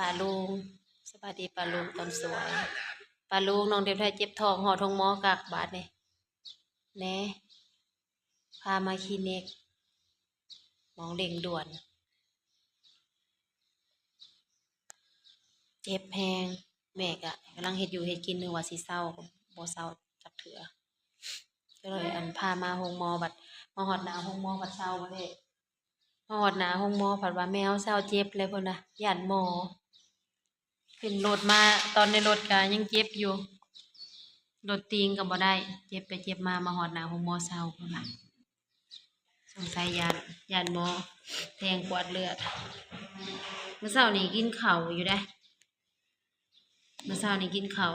ป่าลุงสวัสดีป่าลุงตอนสวยป่าลุงน้องเด็กไทยเจ็บท้องห่อทงหมอกากบาดเนี่ยแน่พามาคลินิกหมองเด่งด่วนเจ็บแพงแม่กะกำลังเฮ็ดอยู่เฮ็ดกินนึกว่าสิเศร้าบ่เศร้าจักเถื่อก็เลยพามาโรงหมอบัดมาฮอดหน้าโรงหมอบัดเศร้าบ่ได้มาฮอดหน้าโรงหมอผัดว่าแมวเศร้าเจ็บเลยพุ่นน่ะย้านหมอขึ้นรถมาตอนในรถก็ยังเจ็บอยู่รถตีงก็บ่ได้เจ็บไปเจ็บมาฮอดหน้าโรงหมอเศร้าพุ่นน่ะสงสัยย้านหมอแทงกวดเลือดเมื่อเช้านี้กินข้าวอยู่ได้เมื่อเช้านี้กินข้าว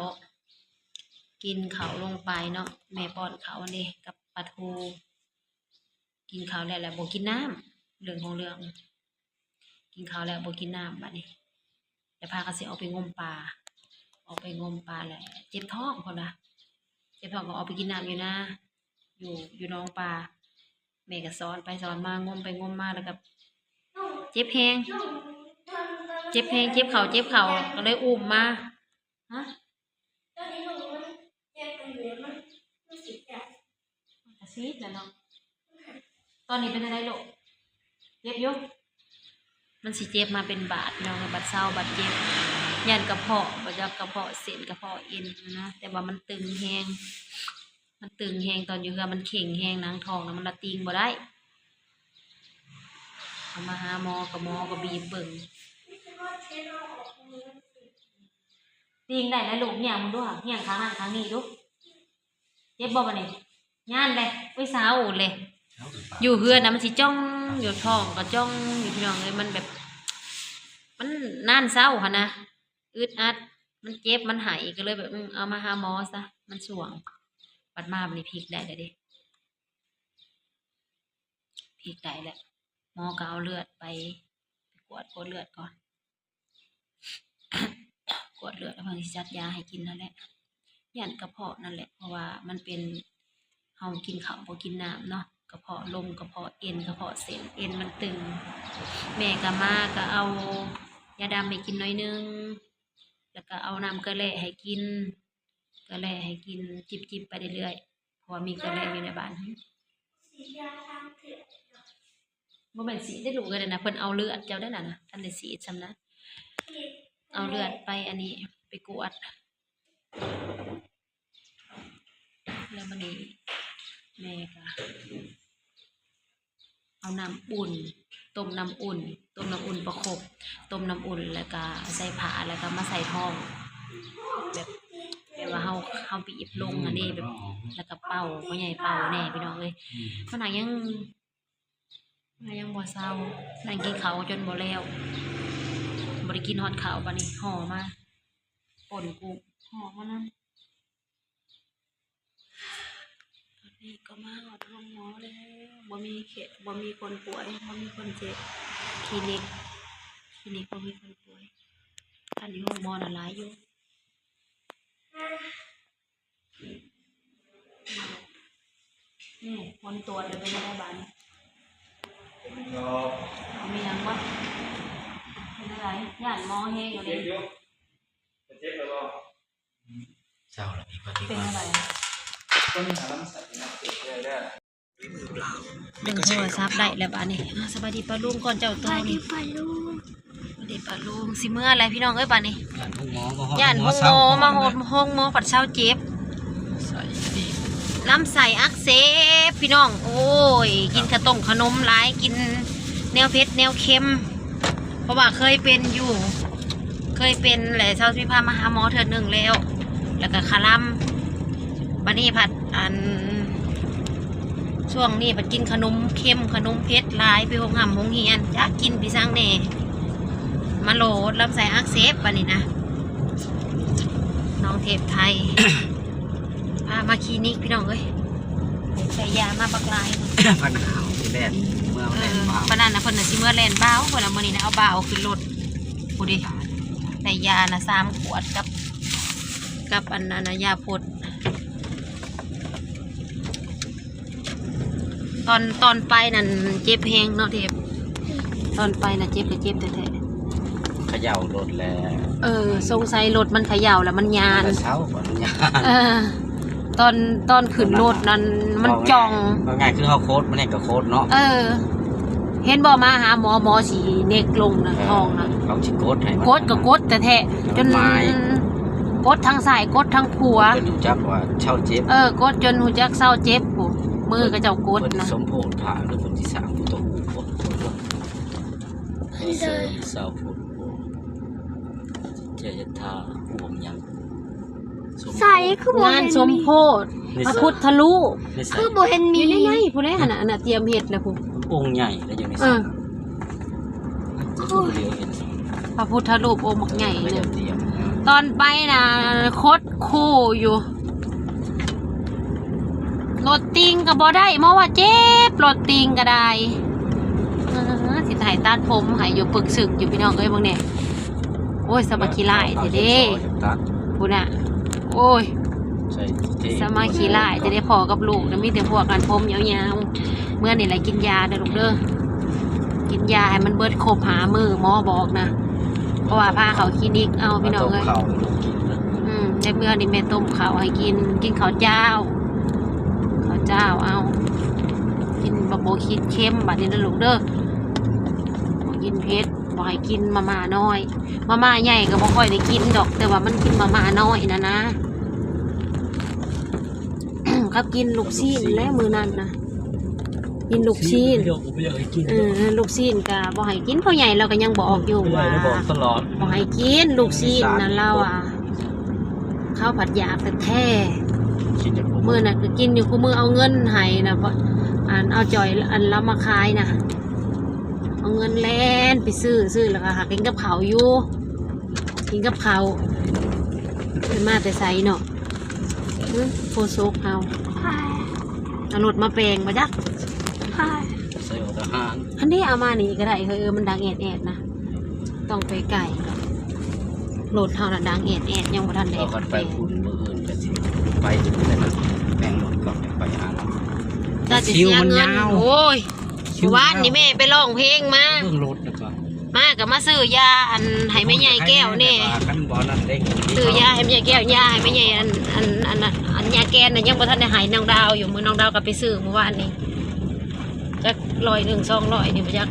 ลงไปเนาะแม่ป้อนข้าวอันนี้กับปลาทูกินข้าวแล้วแหละบ่กินน้ำเรื่องของเรื่องกินข้าวแล้วบ่กินน้ำบัดนี้แต่พากันสิออกไปงมปลาแหละเจ็บท้องพุ่นน่ะเจ็บท้องก็ออกไปกินน้ำอยู่นะอยู่หนองปลาแม่ก็สอนไปสอนมางมไปงมมาแล้วก็เจ็บแฮงเจ็บเข่าก็เลยอุ้มมาฮะตอนนี้หนูมันเจ็บอยู่เลยมันสิจ้ะมันก็ซีดแล้วเนาะตอนนี้เป็นอะไรลูกเจ็บอยู่มันสิเจ็บมาเป็นบาดเนาะบาดเศร้าบาดเจ็บยันกระเพาะบ่จักกระเพาะเส้นกระเพาะเอ็นนะแต่ว่ามันตึงแฮงตอนอยู่คือมันเข่งแฮงหนังท้องนะมันละติงบ่ได้เอามาหาหมอก็บีบเบิ่งติงได้แล้วลูกเนี่ยมึงดูหะเนี่ยครั้งนั้นครั้งนี้ดูเจ็บบ่บัดนี้ย่านเลยไปสาวอูดเลยอยู่เฮือนนะมันสิจ้องอยู่ท้องก็จ้องอยู่พี่น้องเลยมันแบบมันน่านเศร้าค่ะนะอึดอัดมันเจ็บมันหายก็เลยแบบเอามาหาหมอซะมันส่วงปัดมาบัดนี้พลิกได้เลยดิพลิกได้แหละหมอก็เอาเลือดไปกวดเลือดก่อน กวดเลือดแล้วเพิ่นสิจัดยาให้กินนั่นแหละยันกระเพาะนั่นแหละเพราะว่ามันเป็นเฮากินข้าวบ่กินน้ำเนาะกระเพาะลมกระเพาะเอ็นกระเพาะเส้นเอ็นมันตึงแม่ก็มาก็เอายาดำให้กินน้อยนึงแล้วก็เอาน้ำกระแลให้กินจิบไปเรื่อยๆเพราะว่ามีกระแลอยู่ในบ้านบ่แม่นสีได้ลูกเลยนะเพิ่นเอาเลือดเจ้าได้น่ะนะท่านได้สีซำนะเอาเลือดไปอันนี้ไปกวดแล้วมันนี้แม่ก็เอาน้ำอุ่นต้มน้ำอุ่นประคบต้มน้ำอุ่นแล้วก็ใส่ผ้าแล้วก็มาใส่ท้องแบบว่าเฮาบีบลงอันนี้แบบแล้วก็เป่าพ่อใหญ่เป่าแน่พี่น้องเอ้ยเพราะนางยังบ่เศร้านางกินข้าวจนบ่แล้วบ่ได้กินฮอดข้าวบัดนี้ห่อมาป่นกุ้งห่อมานั่นตอนนี้ก็มาฮอดโรงหมอแล้วบ่มีคนป่วยบ่มีคนเจ็บคลินิกบ่มีคนป่วยท่านอยู่โรงหมอน่ะหลายอยู่นี่คนตรวจเป็นยังไงบ้างมีหยังวะเป็นอะไรย่านหมอเฮงอะไรเจ้าละมีปฏิ เป็น บัติ อะไร ก็มีหาลำไส้นะเรื่อย ดึงโทรศัพท์ได้แล้วบ้านนี้สวัสดีป้าลุงก่อนเจ้าตัวนี่สวัสดีป้าลุงสิเมื่ออะไรพี่น้องเอ้ยบ้านนี้ย่านห้องหมอมาห้องหมอปัดเช้าเจ็บลำไส้อักเสบพี่น้องโอ้ยกินขนมหลายกินแนวเผ็ดแนวเค็มเพราะว่าเคยเป็นแหละเช้าพี่พามาหาหมอเธอหนึ่งแล้วก็คาลัมบัดนี้ผัดอันช่วงนี้ผัดกินขนมเค็มขนมเผ็ดหลายไปหงเฮียนจะกินพี่สร้างแน่มาโหลดลำไส้อักเสบบัดนี้นะน้องเทพไทย พามาคลินิกพี่น้องเอ้ยใส่ยามาบักลาย พันขาวที่แรกเมื่อแรกเบาปานนั้นนะเพิ่นน่ะสิเมื่อแล่นบ้าวเพิ่นน่ะมื้อนี้นะเอาบ้าวขึ้นรถผู้ดิใส่ยาน่ะ3 ขวดกับอันนั้นนะยาพดตอนไปนั่นเจ็บแฮงเนาะเทพตอนไปน่ะเจ็บก็เจ็บแท้ๆ ย่ารถแล้ว สงสัยรถมันเขย่าแล้วมันยาน แต่เช้าก่อนยาน ตอนขึ้นรถนั้นมันจอง ว่าง่ายคือเขาโค้ดมันเนี่ยกับโค้ดเนาะ เห็นบอกมาหาหมอสีเน็กลงนะทองนะ เขาชิโค้ดให้ กดก็กดแต่แท้จนกดทางซ้ายกดทางขวา เป็นอยู่จักว่าเช่าเจ็บ กดจนหูจักเศร้าเจ็บปุ๊มือก็เจ้ากด เพิ่น นะ สมโพธิผ่าหรือคนที่สามตัวโค้ดเสริมเสาพุทธเจยธาห่วงยัง ใส่คือบ่ งาน เห็น สม มี โพธิพระพุทธรูป คือบ่เห็น อ มี ยู่ในในผู้ใดหั่นน่ะเตรียมเฮ็ดแล้วผู้ องค์ใหญ่แล้วอยู่ใน เอ สา อ ทุกเดียวเห็น พระพุทธรูปองค์บักใหญ่ ไม่ เล ได้ ย เตรียม ตอนไปน่ะโคตรคู่อยู่รถติงก็บ่ได้เพราะว่าเจ็บรถติงก็ได้สิถ่ายตัดผมใหายอยู่ปึกสึกอยู่พี่น้องเอ้ยบางเนี่ยโอ้ยสมาขี้ไล่เด้พูดน่ะโอ้ยสมาขี้ไล่จะได้พอกับลูกนะมีแต่พวกกันผมยาวๆเมื่อนี่แหละกินยาเด้อลูกเด้อกินยาให้มันเบิดครบหามือหมอบอกนะเพราะว่าพาเขาคลินิกเอาพี่น้องเอ้ย ในเมื่อนี่แม่ต้มข้าวให้กินข้าวเจ้าเอากินบะโบคิดเข้มบัดนี้นะลูกเด้อบ่กินเผ็ดบ่ให้กินมาม่าน้อยมาม่าใหญ่ก็บ่ค่อยได้กินดอกแต่ว่ามันกินมาม่าน้อยนะ ครับกินลูกซีนและมือนั่นนะกินลูกซีนลูกซีนก็บ่ให้กินพ่อใหญ่เราก็ยังบอกอยู่ว่า ตลอด บ่ให้กินลูกซีนนั่นเราอ่ะข้าวผัดยากแต่แท้มือน่ะคือกินอยู่กูมือเอาเงินให้นะเพราะเอาจ่อยเรามาขายนะเอาเงินแล่นไปซื้อแล้วก็หากินกับเขาอยู่กินกับเขาเป็นมาแต่ใส่เนาะโฟโซกเอารถมาแปลงมาจัก ใส่ทหาร อันนี้เอามานี่ก็ได้มันดังแอดนะต้องไปไก่รถเท่านั้นดังแอดยังบ่ทันได้ เรากันไปคุณมืออื่นก็สิไปแต่ละแบ่งรถก่อนไปหาเรา จะเสียเงินโอ้ยวันนี้แม่ไปร้องเพลงมา เรื่องรถนะจ๊ะ มากับมาซื้อยาให้แม่ใหญ่แก้วนี่ กันบ่นั่นเด้ง ซื้อยาให้แม่ใหญ่แก้วยาให้แม่ใหญ่อันยาแกนน่ะยังบ่ทันได้หายน้องดาวอยู่มื้อน้องดาวก็ไปซื้อเมื่อวานนี้จัก100 200นี่บ่จัก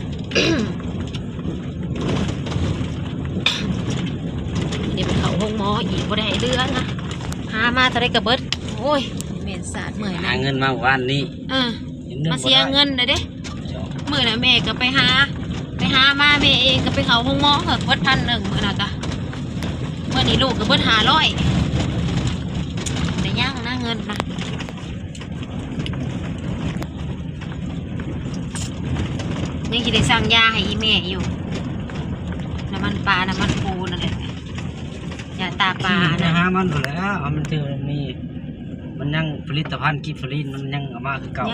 เดี๋ยวไปเข้าห้องหมออีกบ่ได้เดือนนะหามาเท่าไรก็เบิดโอ้ยเหม็นสาดเมื่อย หา นะ เงินมาวันนี้ มาเสียเงินเลยเด้มื้อน่ะแม่ก็ไปหามาแม่เองก็ไปเข้าห้องหมอก็เบิด1,100มื้อน่ะก็มื้อนี้ลูกก็เบิด500ได้ยังนะเงินนะยังสิได้สั่งยาให้อีแม่อยู่น้ำมันปลาน้ำมันปูนั่นแหละยาตาปลา นะ นะ ฮะมันหมดแล้วมันคือนี่มันยังผลิตภัณฑ์กิฟฟลินมันยังเอามาคือเก่า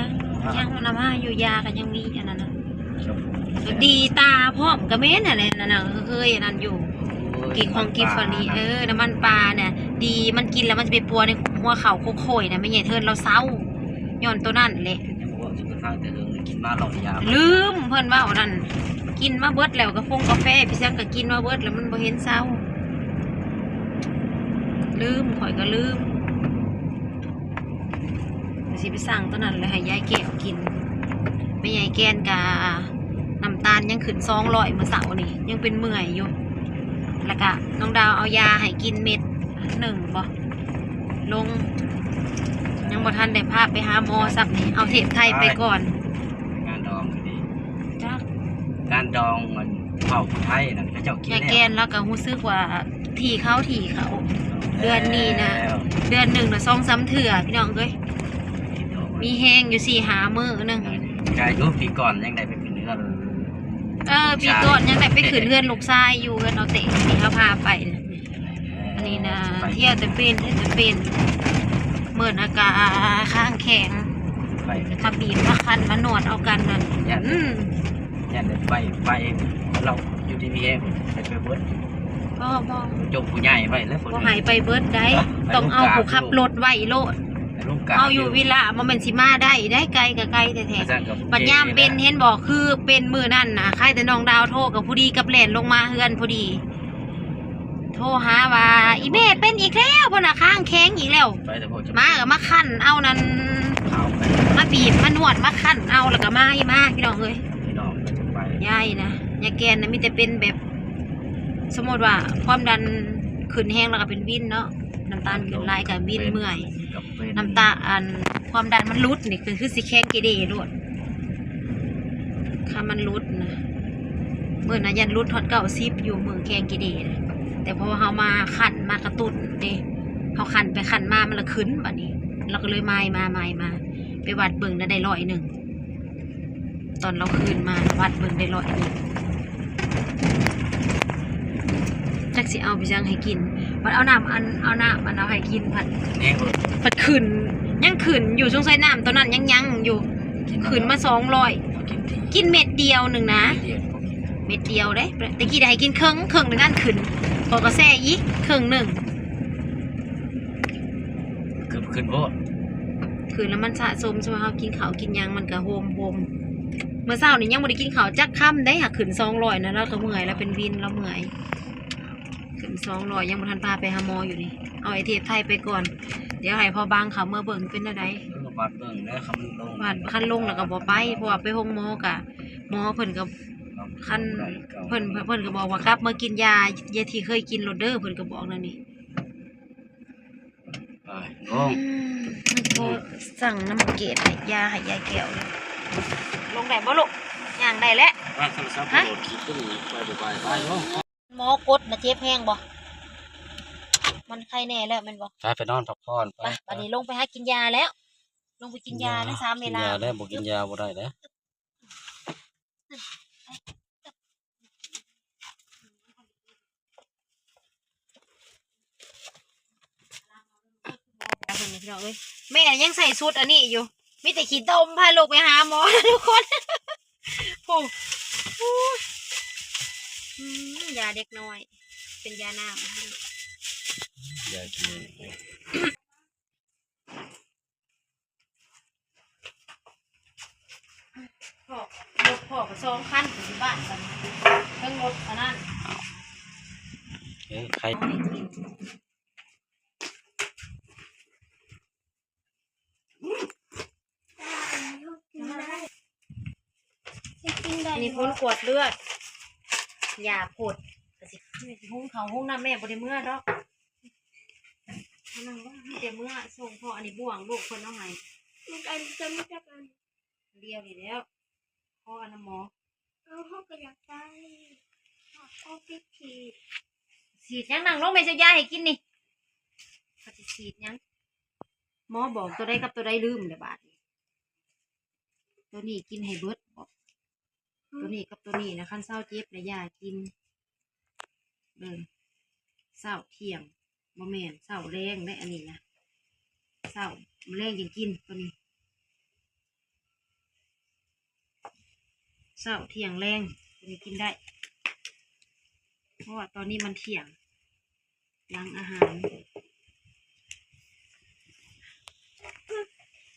ยังน้ำมาอยู่ยากันยังมีอันนั้นนะดีตาพร้อมกระเม้นอะไรนั่นน่ะเคยอันนั้นอยู่กิฟฟารีน้ำมันปลาเนี่ยดีมันกินแล้วมันจะไปปัวในหัวเข่าโค่อยๆนะไม่ใหญ่เทินเราเศร้าย้อนตัวนั่นแหละ ยังบอกสุขภาพแต่เรื่องกินมาหลอกยา ลืมเพิ่นว่านั่นกินมาเบิดแล้วกาแฟพี่ซังก็กินมาเบิดแล้วมันบ่เห็นเศร้าลืมข่อยก็ลืมสิไปสั่งตัวนั้นเลยให้ยายแก้วกินไม่ยายแกนกาน้ำตาลยังขึ้น200เมื่อเสาร์นี่ยังเป็นเมื่อยอยู่แล้วก็น้องดาวเอายาให้กินเม็ด1บ่ลงยังบ่ทันได้พาไปหาหมอสักนี่เอาเทปไทยไปก่อน งานดองดี จ้ะ งานดองมันเผาไทยนั่นเขาเจ้ากิน ยายแกนแล้วก็รู้สึกว่าทีเขาเดือนนี้นะเดือน1น่ะ2-3 เทื่อพี่น้องเอ้ยมีแห้งอยู่4-5 มื้อนึง กายยุปีก่อนยังได้ไปเป็นเนื้อ ปีก่อนยังได้ไปขึ้นเรือนลูกชายอยู่กันเอาเตะที่เขาพาไปนี่นะเที่ยวแต่เป็นเมื่ออากาศข้างแข็ง ไป มาบีบมาคันมาหนวดเอากันนั่น ยันไปเราอยู่ที่นี่เองไปเบิร์ด บ่ จงผู้ใหญ่ไปแล้ว บ่หายไปเบิดได้ต้องเอาผู้ขับรถไว้โลดเอาอยู่วิลาบ่แม่นสิมาได้ไกลก็ไกลแท้ๆปัญญามเป็นเห็นบอกคือเป็นมื้อนั่นน่ะใครแต่น้องดาวโทรกับผู้ดีกับแล่นลงมาเฮือนพอดี โทรหาว่าอีแม่เป็นอีกแล้วเพิ่นน่ะข้างแข็งอีกแล้ว ไปแต่พอจะ มาก็มาคั่นเอานั่น ข่าวไป มาบีบมานวดมาคั่นเอาแล้วก็มาให้มาพี่น้องเอ้ย พี่น้องไป ยายนะยายแกนนะมีแต่เป็นแบบ สมมติว่าความดันขึ้นแห้งแล้วก็เป็นวินเนาะน้ำตาลขึ้นหลายก็วินเมื่อย กับเป็น น้ำตาอันความดันมันลุดนี่คือสิแข็งเกเรโลดค่ะมันลุดนะมื้อน่ะยันลุดฮอด90อยู่มื้อแข็งเกเรนะแต่พอเฮามาคั่นมากระตุ้นเด้เฮาคั่นไปคั่นมามันละขึ้นบัดนี้เราก็เลยมาไปวัดเบิ่งน่ะได้100ตอนเราคืนมาวัดเบิ่งได้100จักสิเอาไปจังให้กินบัดเอาน้ำเอาให้กินผัด แห้งเลย ผัดขึ้นยังขึ้นอยู่สงสัยน้ำตอนนั้นยังอยู่ขึ้นมา200 กินที กินเม็ดเดียวหนึ่งนะ เดียวพอกิน เม็ดเดียวเด้แต่กี้ได้ให้กินครึ่งหนึ่งนั่นขึ้นพอกระแซ่อีกครึ่งหนึ่ง ขึ้นโพด ขึ้นแล้วมันสะสมใช่ไหมครับกินข้าวกินหยังมันก็โฮมเมื่อเช้านี่ยังไม่ได้กินข้าวจักค่ำได้หักขึ้น200นะแล้วก็เมื่อยแล้วเป็นวินแล้วเมื่อยขึ้น200ยังบ่ทันพาไปหาหมออยู่นี่เอาไอเทปไทยไปก่อนเดี๋ยวให้พอบางเขาเมื่อเบิ่งเป็นอะไร บาดเบิ่งนะคำลง ผ่านคันลงแล้วก็บ่ไปเพราะว่าไปห้องหมอกะหมอเพิ่นก็คันเพิ่นก็บอกว่าครับเมื่อกินยาที่เคยกินโรเดอร์เพิ่นก็บอกนั่นนี่ ไปลง มันโทรสั่งน้ำเกลือให้ยาให้ยายแก้วเลยลงได้บ่ลูกย่างได้แล้ว บ้านโทรศัพท์โหลดคลิปก็มีไปลง หมอกดนะเจ็บแห้งบ่มันไข้แน่แล้วแม่นบ่ ไปนอนพักผ่อนไป บัดนี้ลงไปหากินยาแล้ว ลงไปกินยาได้3เวลา กินยาแล้วบ่กินยาบ่ได้แล้ว พี่น้องเอ้ยแม่ยังใส่ชุดอันนี้อยู่มีแต่ขี้ต้มพาลูกไปหาหมอทุกคนโอ้โหยาเด็กน้อย เป็นยาน้ำ ยากิน พ่อกับ2 คันอยู่บ้านกันเครื่องรถอันนั้น ใคร เอาให้กินอันนี้พ้นกวดเลือดยาปวดแต่สิหุ้งเขาหุ้งน้ำแม่บ่ได้เมื่อดอกนั่งว่ามีแต่เมื่อส่งพ่ออันนี้บ่วงลูกเพิ่นเอาให้ มันกันจะไม่จับกัน เดียวนี่แล้วพ่ออันน้ำหมอ เอาห้องกระยักไปเอาพิธี ฉีดยังนั่งลงไม่ใช่ยาให้กินนี่เขาจะฉีดยังหมอบอกตัวใดกับตัวใดลืมเดี๋ยวบาดนี้ตัวนี้กินให้เบิดบอกตัวนี้กับตัวนี้นะขั้นเศร้าเจ็บนะยากินเดินเศร้าเที่ยงบ่แม่นเศร้าแรงได้อันนี้นะเศร้าแรงยังกินตัวนี้เศร้าเที่ยงแรงตัวนี้กินได้เพราะว่าตอนนี้มันเที่ยงหลังอาหาร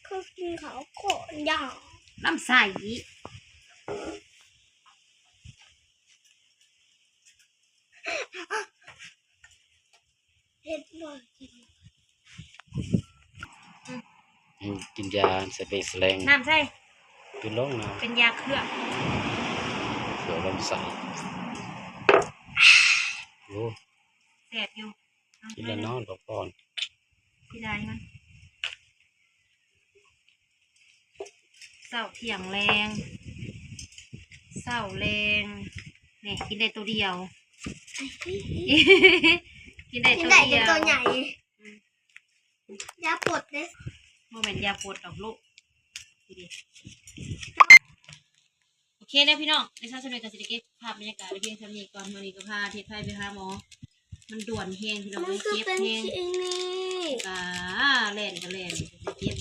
คือกินเขาโขนยาว น้ำใส เห็ดหน่อยกิน กินยาสเปรย์แสลง น้ำใส กินลงนะ เป็นยาเคลือบ เดี๋ยวลำใส่โอ้ แสบอยู่ กินแล้วนอนพักผ่อน ที่ได้มันเศร้าเที่ยงแรงเศร้าแรงเนี่ยกินได้ตัวเดียว กินได้ กิน ตัว ได้ เดี แต่ ยว ตัวใหญ่ยาปวดเลย โมเมนต์ยาปวดดอกลูกดีโอเคนะพี่น้องในชั้นสนุกกับสิริเก็บภาพบรรยากาศเพียงเท่านี้ก่อนวันนี้ก็พาเทพไทยไปหาหมอมันด่วนแหงพี่น้อง มัน เลย คือ เก็บ เป็น แหง ที่นี่ กาแล่นก็แล่นเก็บ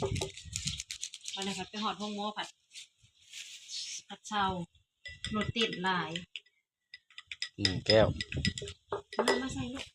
วันนี้ผัดไปหอดห้องหมอผัดเช่ารถติดหลาย 1 แก้ว มาใส่ลูก